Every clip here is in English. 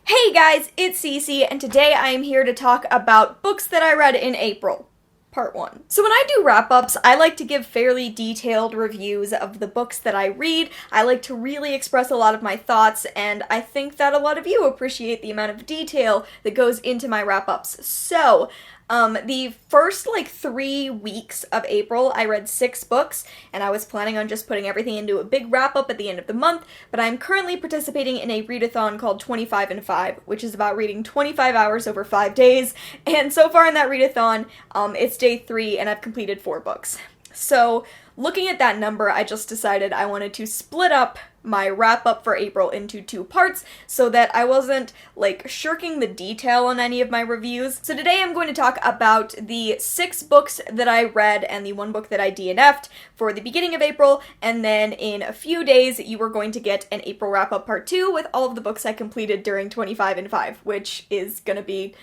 Hey guys, it's Cece, and today I am here to talk about books that I read in April. Part 1. So when I do wrap-ups, I like to give fairly detailed reviews of the books that I read. I like to really express a lot of my thoughts, and I think that a lot of you appreciate the amount of detail that goes into my wrap-ups. So, the first, 3 weeks of April, I read 6 books, and I was planning on just putting everything into a big wrap-up at the end of the month, but I'm currently participating in a readathon called 25 in 5, which is about reading 25 hours over 5 days, and so far in that readathon, it's day 3, and I've completed 4 books. So, looking at that number, I just decided I wanted to split up my wrap-up for April into 2 parts so that I wasn't, shirking the detail on any of my reviews. So today I'm going to talk about the 6 books that I read and the 1 book that I DNF'd for the beginning of April, and then in a few days you are going to get an April wrap-up part 2 with all of the books I completed during 25 in 5, which is gonna be,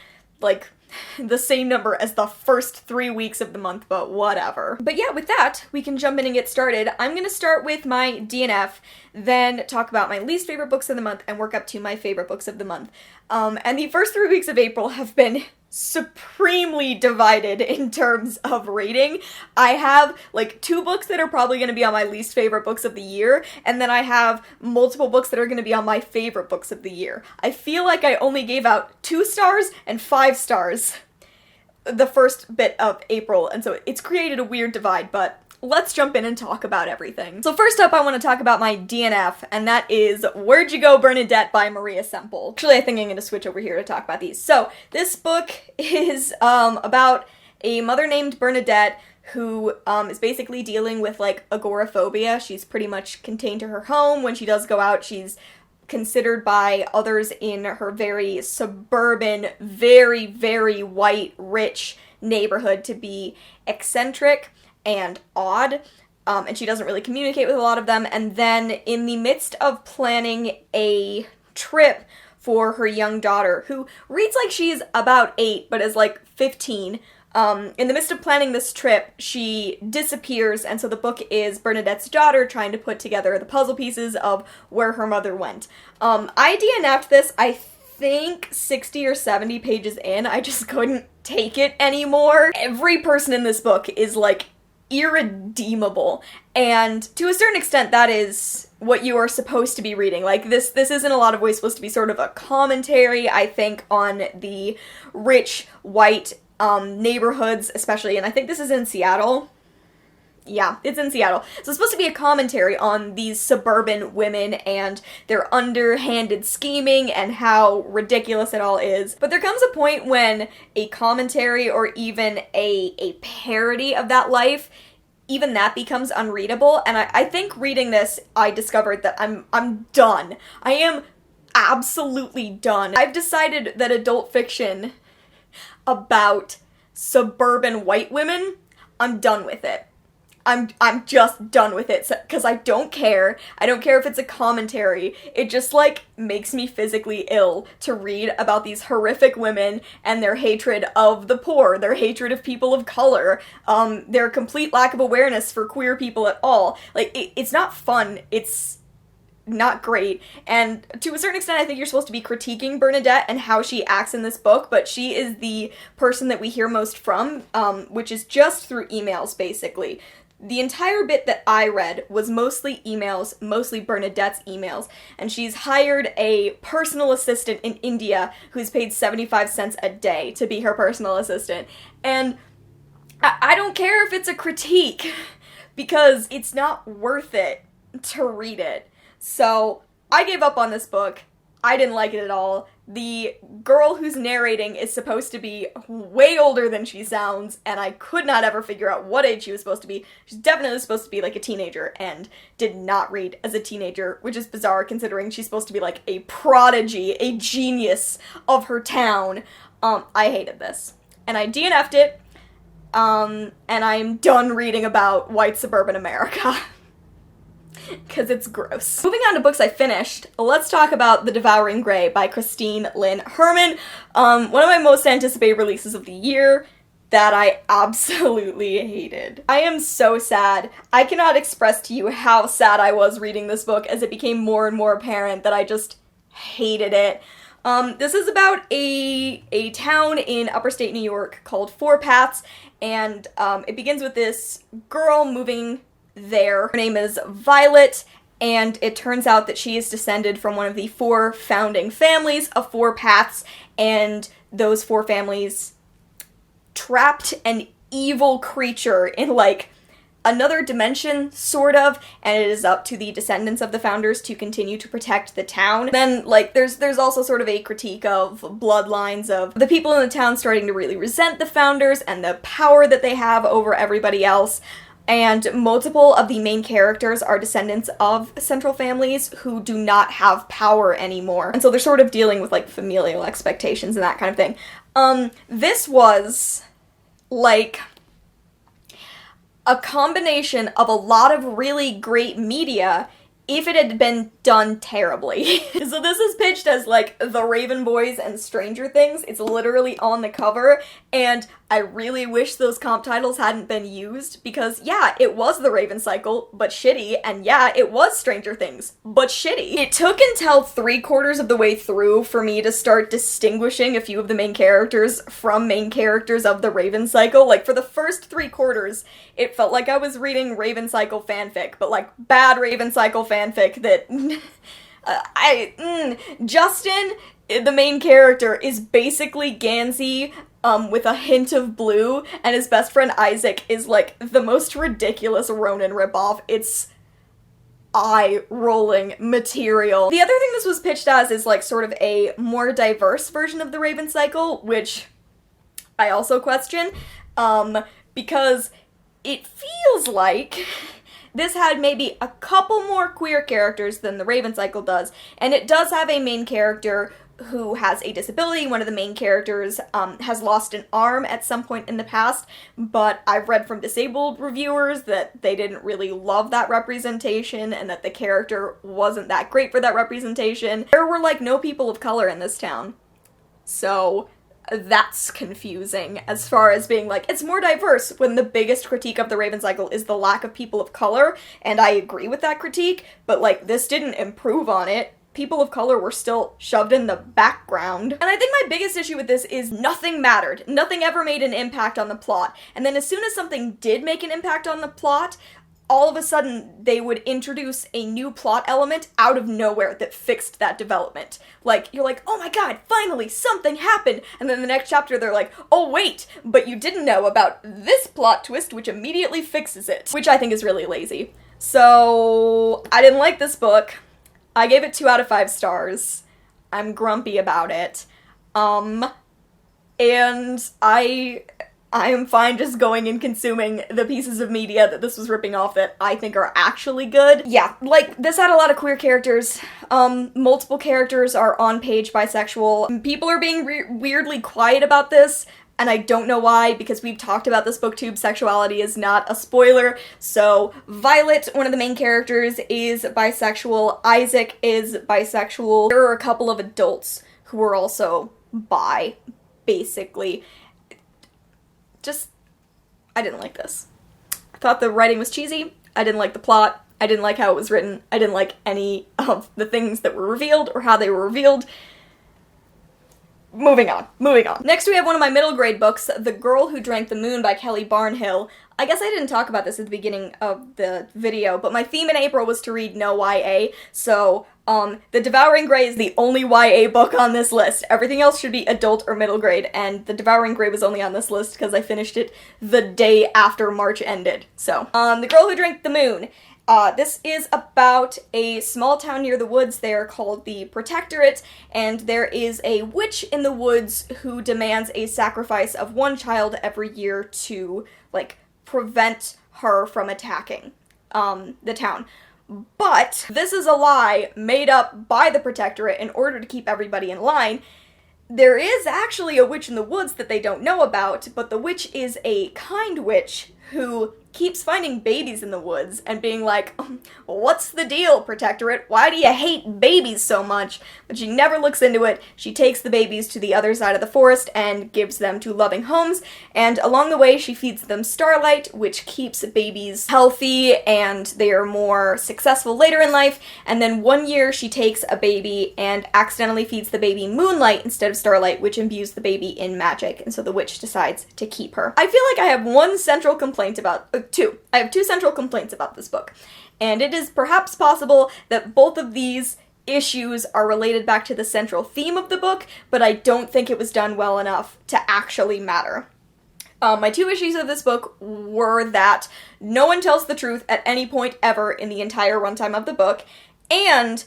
the same number as the first 3 weeks of the month, but whatever. But yeah, with that, we can jump in and get started. I'm gonna start with my DNF, then talk about my least favorite books of the month, and work up to my favorite books of the month. And the first 3 weeks of April have been supremely divided in terms of rating. I have, 2 books that are probably going to be on my least favorite books of the year, and then I have multiple books that are going to be on my favorite books of the year. I feel like I only gave out 2 stars and 5 stars the first bit of April, and so it's created a weird divide, but let's jump in and talk about everything. So first up, I want to talk about my DNF, and that is Where'd You Go Bernadette by Maria Semple. Actually, I think I'm going to switch over here to talk about these. So, this book is about a mother named Bernadette who is basically dealing with, agoraphobia. She's pretty much contained to her home. When she does go out, she's considered by others in her very suburban, very, very white, rich neighborhood to be eccentric and odd, and she doesn't really communicate with a lot of them, and then in the midst of planning a trip for her young daughter, who reads like she's about 8, but is 15, in the midst of planning this trip, she disappears, and so the book is Bernadette's daughter trying to put together the puzzle pieces of where her mother went. I DNF'd this, I think 60 or 70 pages in. I just couldn't take it anymore. Every person in this book is, irredeemable, and to a certain extent that is what you are supposed to be reading. This is in a lot of ways supposed to be sort of a commentary, I think, on the rich white neighborhoods, especially, and I think this is in Seattle. Yeah, it's in Seattle. So it's supposed to be a commentary on these suburban women and their underhanded scheming and how ridiculous it all is. But there comes a point when a commentary or even a parody of that life, even that becomes unreadable. And I think reading this, I discovered that I'm done. I am absolutely done. I've decided that adult fiction about suburban white women, I'm done with it. I'm just done with it, because I don't care. I don't care if it's a commentary. It just, makes me physically ill to read about these horrific women and their hatred of the poor, their hatred of people of color, their complete lack of awareness for queer people at all. It's not fun. It's not great, and to a certain extent I think you're supposed to be critiquing Bernadette and how she acts in this book, but she is the person that we hear most from, which is just through emails, basically. The entire bit that I read was mostly emails, mostly Bernadette's emails, and she's hired a personal assistant in India who's paid 75 cents a day to be her personal assistant, and I don't care if it's a critique, because it's not worth it to read it. So, I gave up on this book. I didn't like it at all. The girl who's narrating is supposed to be way older than she sounds, and I could not ever figure out what age she was supposed to be. She's definitely supposed to be a teenager, and did not read as a teenager, which is bizarre considering she's supposed to be a prodigy, a genius of her town. I hated this. And I DNF'd it, and I'm done reading about white suburban America. Because it's gross. Moving on to books I finished, let's talk about The Devouring Gray by Christine Lynn Herman. One of my most anticipated releases of the year that I absolutely hated. I am so sad. I cannot express to you how sad I was reading this book as it became more and more apparent that I just hated it. This is about a town in upstate New York called Four Paths, and it begins with this girl moving there. Her name is Violet, and it turns out that she is descended from one of the four founding families of Four Paths, and those four families trapped an evil creature in, like, another dimension, sort of, and it is up to the descendants of the founders to continue to protect the town. Then, like, there's also sort of a critique of bloodlines of the people in the town starting to really resent the founders and the power that they have over everybody else. And multiple of the main characters are descendants of central families who do not have power anymore. And so they're sort of dealing with, like, familial expectations and that kind of thing. This was, like, a combination of a lot of really great media if it had been done terribly. So this is pitched as, like, The Raven Boys and Stranger Things. It's literally on the cover, and I really wish those comp titles hadn't been used, because yeah, it was The Raven Cycle, but shitty, and yeah, it was Stranger Things, but shitty. It took until 3/4 of the way through for me to start distinguishing a few of the main characters from main characters of The Raven Cycle. Like, for the first 3/4, it felt like I was reading Raven Cycle fanfic, but, like, bad Raven Cycle fanfic that Justin, the main character, is basically Gansey with a hint of blue, and his best friend Isaac is, like, the most ridiculous Ronin ripoff. It's eye-rolling material. The other thing this was pitched as is, like, sort of a more diverse version of the Raven Cycle, which I also question, because it feels like this had maybe a couple more queer characters than the Raven Cycle does, and it does have a main character who has a disability. One of the main characters has lost an arm at some point in the past, but I've read from disabled reviewers that they didn't really love that representation and that the character wasn't that great for that representation. There were, like, no people of color in this town, so that's confusing as far as being like, it's more diverse when the biggest critique of the Raven Cycle is the lack of people of color, and I agree with that critique, but, like, this didn't improve on it. People of color were still shoved in the background. And I think my biggest issue with this is nothing mattered. Nothing ever made an impact on the plot. And then as soon as something did make an impact on the plot, all of a sudden they would introduce a new plot element out of nowhere that fixed that development. Like, you're like, oh my god, finally, something happened! And then the next chapter they're like, oh wait, but you didn't know about this plot twist which immediately fixes it. Which I think is really lazy. So, I didn't like this book. I gave it 2 out of 5 stars. I'm grumpy about it. And I am fine just going and consuming the pieces of media that this was ripping off that I think are actually good. Yeah, like, this had a lot of queer characters. Multiple characters are on-page bisexual. People are being weirdly quiet about this, and I don't know why, because we've talked about this booktube. Sexuality is not a spoiler. So, Violet, one of the main characters, is bisexual. Isaac is bisexual. There are a couple of adults who are also bi, basically. Just, I didn't like this. I thought the writing was cheesy. I didn't like the plot. I didn't like how it was written. I didn't like any of the things that were revealed or how they were revealed. Moving on. Next we have one of my middle grade books, The Girl Who Drank the Moon by Kelly Barnhill. I guess I didn't talk about this at the beginning of the video, but my theme in April was to read no YA, so, The Devouring Gray is the only YA book on this list. Everything else should be adult or middle grade, and The Devouring Gray was only on this list because I finished it the day after March ended. So, The Girl Who Drank the Moon. This is about a small town near the woods there called the Protectorate, and there is a witch in the woods who demands a sacrifice of one child every year to, like, prevent her from attacking, the town. But this is a lie made up by the Protectorate in order to keep everybody in line. There is actually a witch in the woods that they don't know about, but the witch is a kind witch who keeps finding babies in the woods and being like, what's the deal, Protectorate? Why do you hate babies so much? But she never looks into it. She takes the babies to the other side of the forest and gives them to loving homes, and along the way she feeds them starlight, which keeps babies healthy and they are more successful later in life. And then one year she takes a baby and accidentally feeds the baby moonlight instead of starlight, which imbues the baby in magic, and so the witch decides to keep her. I feel like I have one central complaint about I have two central complaints about this book, and it is perhaps possible that both of these issues are related back to the central theme of the book, but I don't think it was done well enough to actually matter. My two issues of this book were that no one tells the truth at any point ever in the entire runtime of the book, and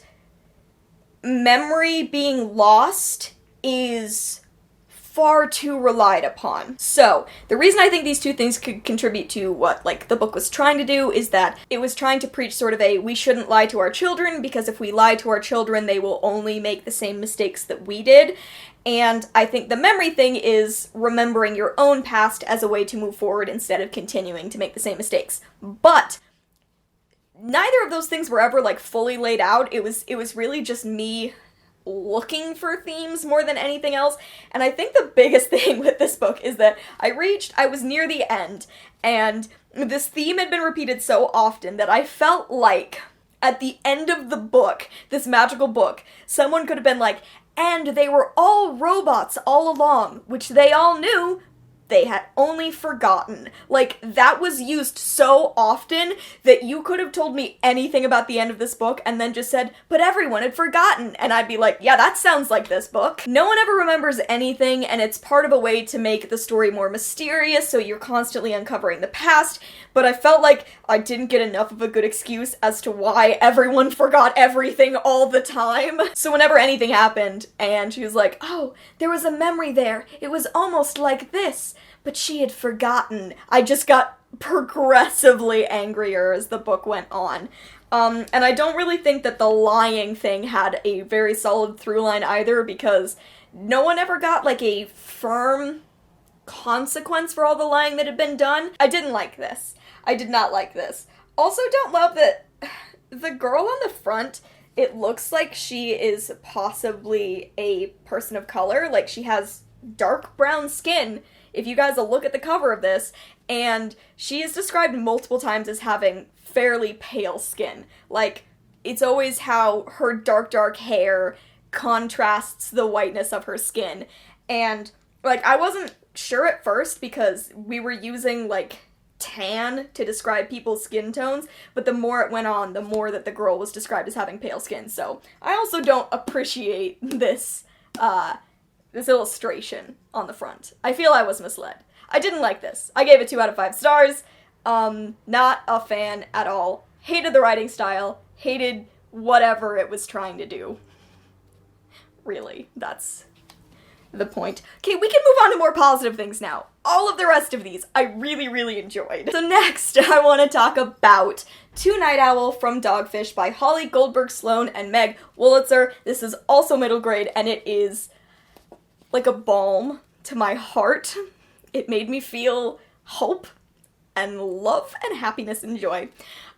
memory being lost is far too relied upon. So, the reason I think these two things could contribute to what, the book was trying to do is that it was trying to preach sort of a, we shouldn't lie to our children, because if we lie to our children, they will only make the same mistakes that we did. And I think the memory thing is remembering your own past as a way to move forward instead of continuing to make the same mistakes. But neither of those things were ever, fully laid out. It was really just me looking for themes more than anything else, and I think the biggest thing with this book is that I was near the end, and this theme had been repeated so often that I felt like at the end of the book, this magical book, someone could have been like, and they were all robots all along, which they all knew, they had only forgotten. That was used so often that you could have told me anything about the end of this book and then just said, but everyone had forgotten. And I'd be like, yeah, that sounds like this book. No one ever remembers anything, and it's part of a way to make the story more mysterious, so you're constantly uncovering the past, but I felt like I didn't get enough of a good excuse as to why everyone forgot everything all the time. So whenever anything happened, and she was like, oh, there was a memory there, it was almost like this, but she had forgotten, I just got progressively angrier as the book went on. And I don't really think that the lying thing had a very solid through line either, because no one ever got, a firm consequence for all the lying that had been done. I didn't like this. I did not like this. Also, don't love that the girl on the front, it looks like she is possibly a person of color. She has dark brown skin, if you guys will look at the cover of this, and she is described multiple times as having fairly pale skin. It's always how her dark hair contrasts the whiteness of her skin. And, I wasn't sure at first because we were using, tan to describe people's skin tones, but the more it went on, the more that the girl was described as having pale skin. So I also don't appreciate this illustration on the front. I feel I was misled. I didn't like this. I gave it 2 out of 5 stars. Not a fan at all. Hated the writing style. Hated whatever it was trying to do. Really, that's the point. Okay, we can move on to more positive things now. All of the rest of these I really, really enjoyed. So next, I want to talk about To Nite Owl from Dogfish by Holly Goldberg, Sloan, and Meg Wolitzer. This is also middle grade, and it is like a balm to my heart. It made me feel hope and love and happiness and joy.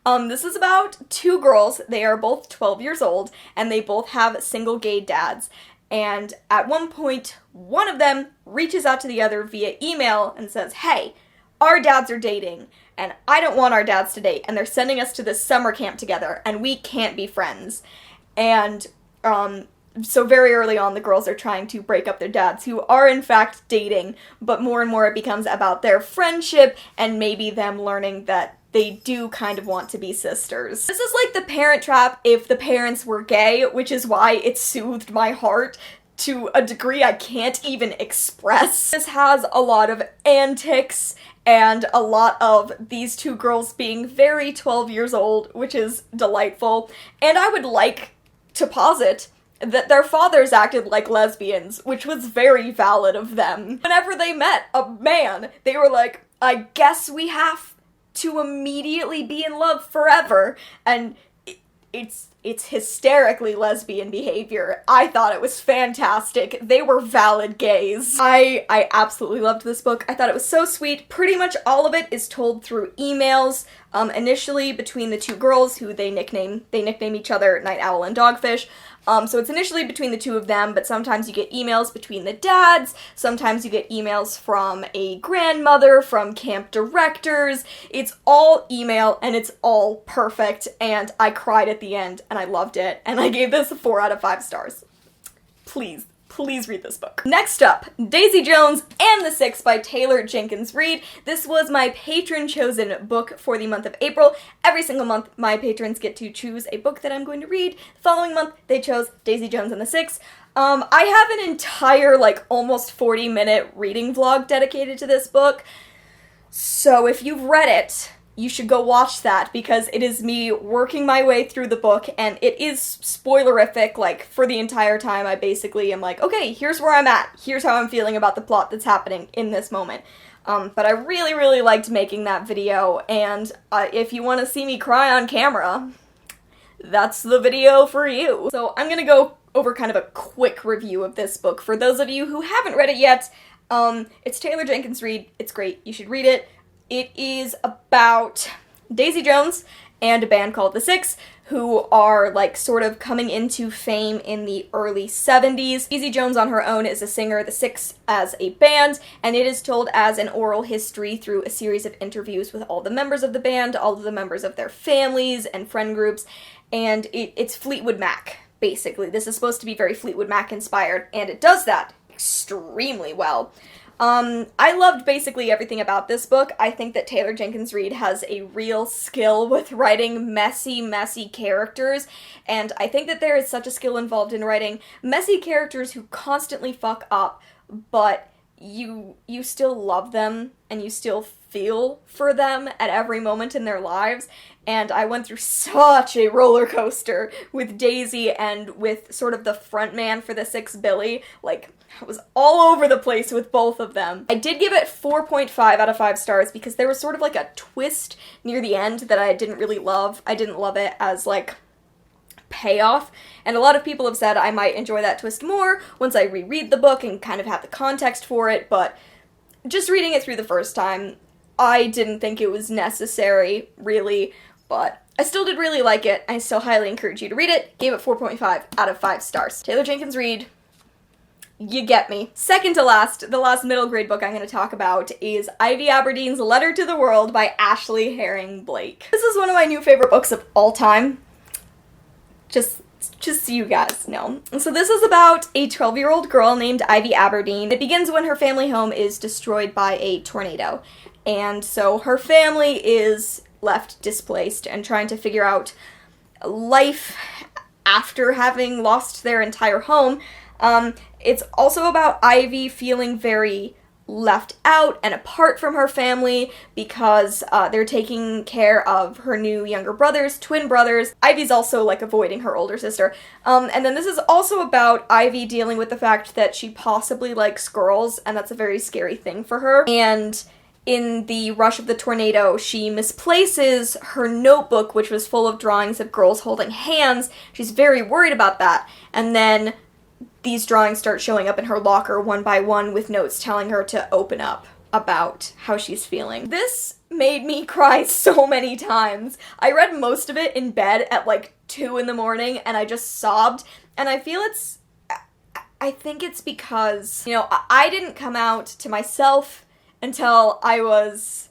This is about 2 girls. They are both 12 years old, and they both have single gay dads. And at one point, one of them reaches out to the other via email and says, hey, our dads are dating, and I don't want our dads to date, and they're sending us to this summer camp together, and we can't be friends. And, so very early on, the girls are trying to break up their dads, who are in fact dating, but more and more it becomes about their friendship, and maybe them learning that they do kind of want to be sisters. This is like The Parent Trap if the parents were gay, which is why it soothed my heart to a degree I can't even express. This has a lot of antics and a lot of these 2 girls being very 12 years old, which is delightful. And I would like to posit that their fathers acted like lesbians, which was very valid of them. Whenever they met a man, they were like, I guess we have to immediately be in love forever. And it's hysterically lesbian behavior. I thought it was fantastic. They were valid gays. I absolutely loved this book. I thought it was so sweet. Pretty much all of it is told through emails, initially between the two girls who they nickname each other Nite Owl and Dogfish. So it's initially between the two of them, but sometimes you get emails between the dads, sometimes you get emails from a grandmother, from camp directors. It's all email, and it's all perfect, and I cried at the end, and I loved it, and I gave this a 4 out of 5 stars. Please read this book. Next up, Daisy Jones and the Six by Taylor Jenkins Reid. This was my patron-chosen book for the month of April. Every single month, my patrons get to choose a book that I'm going to read. The following month, they chose Daisy Jones and the Six. I have an entire, almost 40-minute reading vlog dedicated to this book, so if you've read it, you should go watch that, because it is me working my way through the book, and it is spoilerific. For the entire time, I basically am like, okay, here's where I'm at, here's how I'm feeling about the plot that's happening in this moment. But I really, really liked making that video, and if you want to see me cry on camera, that's the video for you. So I'm gonna go over kind of a quick review of this book. For those of you who haven't read it yet, it's Taylor Jenkins Reid. It's great. You should read it. It is about Daisy Jones and a band called The Six, who are, sort of coming into fame in the early 70s. Daisy Jones on her own is a singer, The Six as a band, and it is told as an oral history through a series of interviews with all the members of the band, all of the members of their families and friend groups, and it's Fleetwood Mac, basically. This is supposed to be very Fleetwood Mac inspired, and it does that extremely well. I loved basically everything about this book. I think that Taylor Jenkins Reid has a real skill with writing messy characters, and I think that there is such a skill involved in writing messy characters who constantly fuck up, but you still love them, and you still feel for them at every moment in their lives, and I went through such a roller coaster with Daisy and with sort of the front man for the Six, Billy. I was all over the place with both of them. I did give it 4.5 out of 5 stars because there was sort of a twist near the end that I didn't really love. I didn't love it as payoff, and a lot of people have said I might enjoy that twist more once I reread the book and kind of have the context for it, but just reading it through the first time, I didn't think it was necessary, really, but I still did really like it. I still highly encourage you to read it. Gave it 4.5 out of 5 stars. Taylor Jenkins Reid, you get me. Second to last, the last middle grade book I'm going to talk about is Ivy Aberdeen's Letter to the World by Ashley Herring Blake. This is one of my new favorite books of all time. Just so you guys know. So this is about a 12-year-old girl named Ivy Aberdeen. It begins when her family home is destroyed by a tornado. And so her family is left displaced and trying to figure out life after having lost their entire home. It's also about Ivy feeling very left out and apart from her family because they're taking care of her new younger brothers, twin brothers. Ivy's also avoiding her older sister. And then this is also about Ivy dealing with the fact that she possibly likes girls, and that's a very scary thing for her. And in the rush of the tornado, she misplaces her notebook, which was full of drawings of girls holding hands. She's very worried about that. And then these drawings start showing up in her locker one by one with notes telling her to open up about how she's feeling. This made me cry so many times. I read most of it in bed at 2 in the morning and I just sobbed, and I think it's because, I didn't come out to myself until I was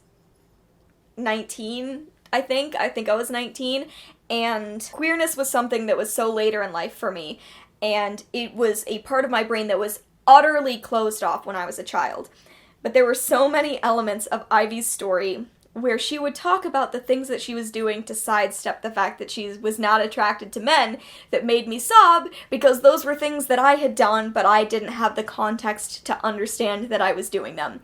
19, I think. I think I was 19, and queerness was something that was so later in life for me. And it was a part of my brain that was utterly closed off when I was a child. But there were so many elements of Ivy's story where she would talk about the things that she was doing to sidestep the fact that she was not attracted to men that made me sob, because those were things that I had done, but I didn't have the context to understand that I was doing them.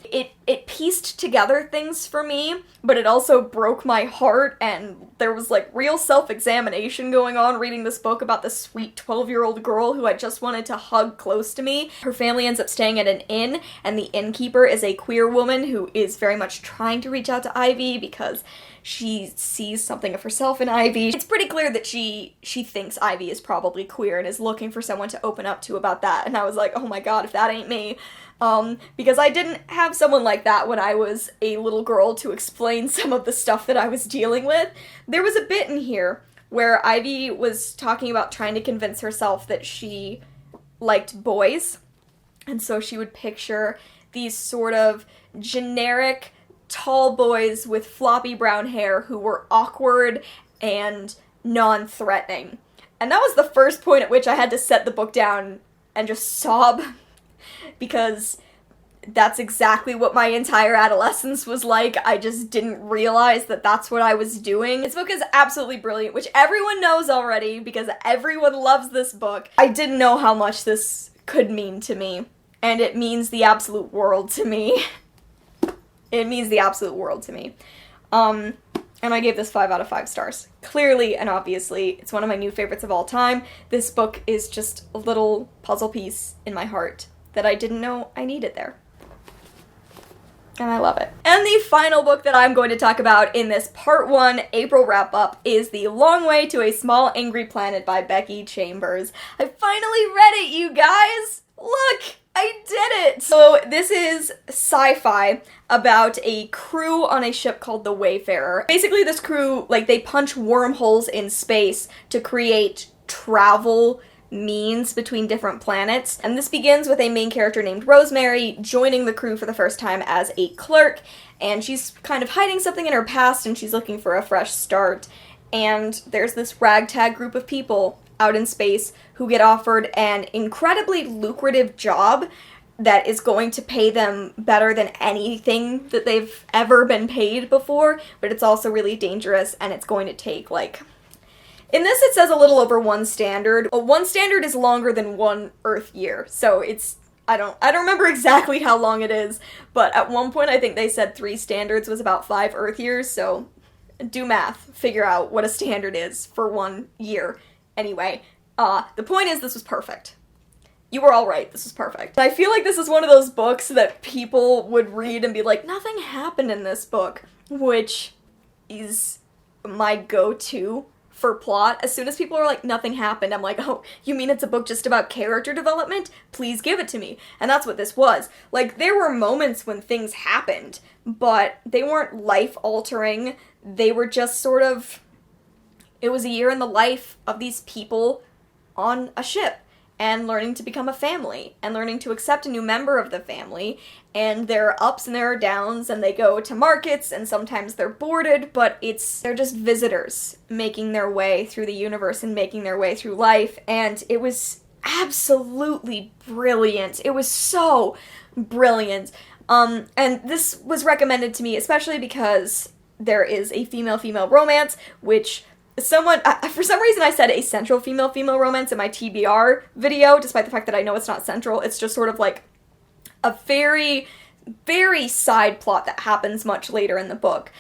It pieced together things for me, but it also broke my heart, and there was real self-examination going on reading this book about this sweet 12-year-old girl who I just wanted to hug close to me. Her family ends up staying at an inn, and the innkeeper is a queer woman who is very much trying to reach out to Ivy Ivy because she sees something of herself in Ivy. It's pretty clear that she thinks Ivy is probably queer and is looking for someone to open up to about that. And I was like, oh my god, if that ain't me. Because I didn't have someone like that when I was a little girl to explain some of the stuff that I was dealing with. There was a bit in here where Ivy was talking about trying to convince herself that she liked boys. And so she would picture these sort of generic tall boys with floppy brown hair who were awkward and non-threatening. And that was the first point at which I had to set the book down and just sob, because that's exactly what my entire adolescence was like. I just didn't realize that that's what I was doing. This book is absolutely brilliant, which everyone knows already because everyone loves this book. I didn't know how much this could mean to me, and it means the absolute world to me. It means the absolute world to me. And I gave this 5 out of 5 stars. Clearly and obviously, it's one of my new favorites of all time. This book is just a little puzzle piece in my heart that I didn't know I needed there. And I love it. And the final book that I'm going to talk about in this part 1 April wrap-up is The Long Way to a Small Angry Planet by Becky Chambers. I finally read it, you guys! Look! I did it! So this is sci-fi about a crew on a ship called the Wayfarer. Basically this crew, like, they punch wormholes in space to create travel means between different planets. And this begins with a main character named Rosemary joining the crew for the first time as a clerk, and she's kind of hiding something in her past and she's looking for a fresh start. And there's this ragtag group of people out in space who get offered an incredibly lucrative job that is going to pay them better than anything that they've ever been paid before, but it's also really dangerous and it's going to take, like, in this it says a little over 1 standard. 1 standard is longer than 1 Earth year, so it's, I don't remember exactly how long it is, but at one point I think they said 3 standards was about 5 Earth years, so do math, figure out what a standard is for 1 year. Anyway, the point is this was perfect. You were all right, this was perfect. I feel like this is one of those books that people would read and be like, nothing happened in this book, which is my go-to for plot. As soon as people are like, nothing happened, I'm like, oh, you mean it's a book just about character development? Please give it to me. And that's what this was. Like, there were moments when things happened, but they weren't life-altering. They were just sort of, it was a year in the life of these people on a ship, and learning to become a family, and learning to accept a new member of the family, and there are ups and there are downs, and they go to markets, and sometimes they're boarded, but they're just visitors making their way through the universe and making their way through life, and it was absolutely brilliant. It was so brilliant. And this was recommended to me especially because there is a female-female romance, which someone, for some reason I said a central female-female romance in my TBR video, despite the fact that I know it's not central. It's just sort of like a very, very side plot that happens much later in the book.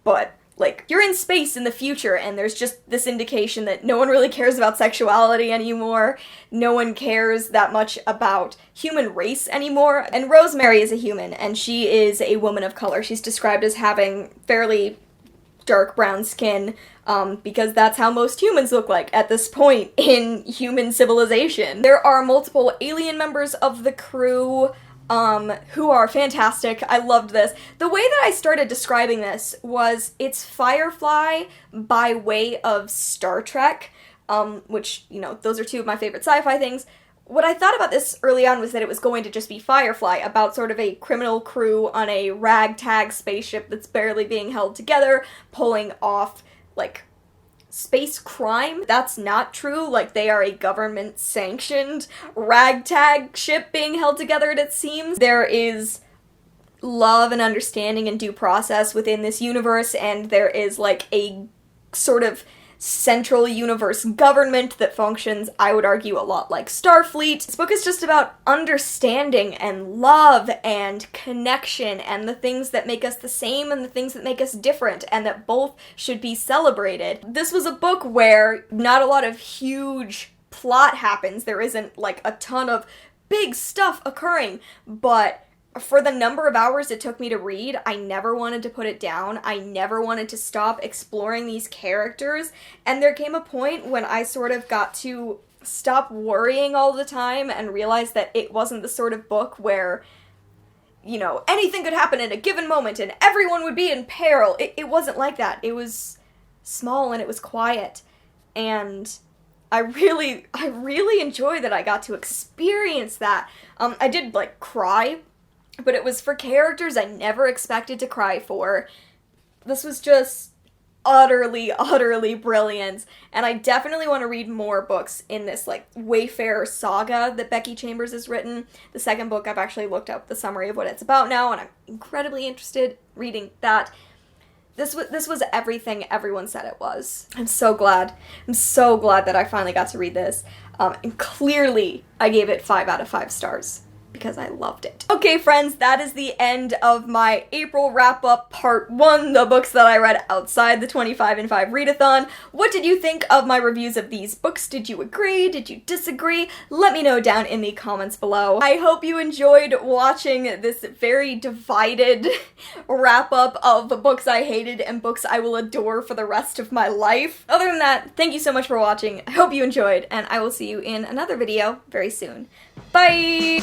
But, like, you're in space in the future, and there's just this indication that no one really cares about sexuality anymore. No one cares that much about human race anymore. And Rosemary is a human, and she is a woman of color. She's described as having fairly dark brown skin, because that's how most humans look like at this point in human civilization. There are multiple alien members of the crew, who are fantastic. I loved this. The way that I started describing this was it's Firefly by way of Star Trek, which, you know, those are 2 of my favorite sci-fi things. What I thought about this early on was that it was going to just be Firefly, about sort of a criminal crew on a ragtag spaceship that's barely being held together, pulling off, like, space crime. That's not true. Like, they are a government-sanctioned ragtag ship being held together, it seems. There is love and understanding and due process within this universe, and there is, like, a sort of central universe government that functions, I would argue, a lot like Starfleet. This book is just about understanding and love and connection and the things that make us the same and the things that make us different, and that both should be celebrated. This was a book where not a lot of huge plot happens. There isn't, like, a ton of big stuff occurring, but for the number of hours it took me to read, I never wanted to put it down. I never wanted to stop exploring these characters. And there came a point when I sort of got to stop worrying all the time and realize that it wasn't the sort of book where, you know, anything could happen in a given moment and everyone would be in peril. It wasn't like that. It was small and it was quiet. And I really enjoy that I got to experience that. I did, like, cry, but it was for characters I never expected to cry for. This was just utterly, utterly brilliant, and I definitely want to read more books in this, like, Wayfarer saga that Becky Chambers has written. The second book, I've actually looked up the summary of what it's about now, and I'm incredibly interested in reading that. This was everything everyone said it was. I'm so glad. I'm so glad that I finally got to read this. And clearly, I gave it 5 out of 5 stars. Because I loved it. Okay, friends, that is the end of my April wrap-up part 1, the books that I read outside the 25 and 5 readathon. What did you think of my reviews of these books? Did you agree? Did you disagree? Let me know down in the comments below. I hope you enjoyed watching this very divided wrap-up of books I hated and books I will adore for the rest of my life. Other than that, thank you so much for watching. I hope you enjoyed, and I will see you in another video very soon. Bye!